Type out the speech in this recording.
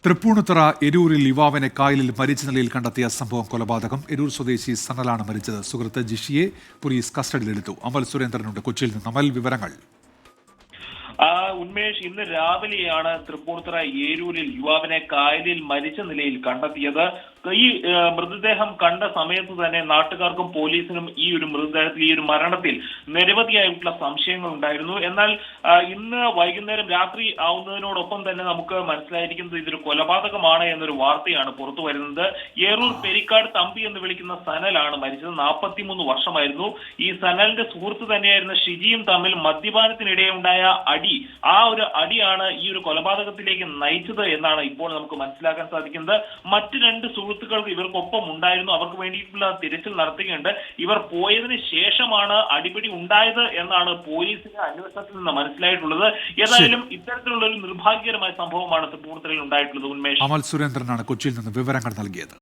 തൃപ്പൂണിത്തുറ എരൂരിൽ യുവാവിനെ കായലിൽ മരിച്ച നിലയിൽ കണ്ടെത്തിയ സംഭവം കൊലപാതകം. എരൂർ സ്വദേശി സനലാണ് മരിച്ചത്. സുഹൃത്ത് ജിഷിയെ പോലീസ് കസ്റ്റഡിയിലെടുത്തു. അമൽ സുരേന്ദ്രനുണ്ട് കൊച്ചിയിൽ നിന്ന്. അമൽ, വിവരങ്ങൾ. ഉന്മേഷ്, ഇന്ന് രാവിലെയാണ് തൃപ്പൂണിത്തുറ ഏരൂരിൽ യുവാവിനെ കായലിൽ മരിച്ച നിലയിൽ കണ്ടെത്തിയത്. ഈ മൃതദേഹം കണ്ട സമയത്ത് തന്നെ നാട്ടുകാർക്കും പോലീസിനും ഈ ഒരു മൃതദേഹത്തിൽ, ഈ ഒരു മരണത്തിൽ നിരവധിയായിട്ടുള്ള സംശയങ്ങൾ ഉണ്ടായിരുന്നു. എന്നാൽ ഇന്ന് വൈകുന്നേരം രാത്രി ആവുന്നതിനോടൊപ്പം തന്നെ നമുക്ക് മനസ്സിലായിരിക്കുന്നത് ഇതൊരു കൊലപാതകമാണ് എന്നൊരു വാർത്തയാണ് പുറത്തു വരുന്നത്. ഏരൂർ പെരിക്കാട് തമ്പി എന്ന് വിളിക്കുന്ന സനലാണ് മരിച്ചത്. 43 വർഷമായിരുന്നു. ഈ സനലിന്റെ സുഹൃത്ത് തന്നെയായിരുന്ന ഷിജിയും തമ്മിൽ മദ്യപാനത്തിനിടെ ഉണ്ടായ അടി, ആ ഒരു അടിയാണ് ഈ ഒരു കൊലപാതകത്തിലേക്ക് നയിച്ചത് എന്നാണ് ഇപ്പോൾ നമുക്ക് മനസ്സിലാക്കാൻ സാധിക്കുന്നത്. മറ്റു രണ്ട് സുഹൃത്തുക്കൾക്ക് ഇവർക്കൊപ്പം ഉണ്ടായിരുന്നു. അവർക്ക് വേണ്ടിയിട്ടുള്ള തിരച്ചിൽ നടത്തുകയുണ്ട്. ഇവർ പോയതിന് ശേഷമാണ് അടിപിടി ഉണ്ടായത് എന്നാണ് പോലീസിന്റെ അന്വേഷണത്തിൽ നിന്ന് മനസ്സിലായിട്ടുള്ളത്. ഏതായാലും ഇത്തരത്തിലുള്ള ഒരു നിർഭാഗ്യകരമായ സംഭവമാണ് തൃപ്പൂണിത്തുറയിൽ ഉണ്ടായിട്ടുള്ളത്. ഉന്മേഷ്, അമൽ സുരേന്ദ്രനാണ് കൊച്ചിയിൽ നിന്ന് വിവരങ്ങൾ നൽകിയത്.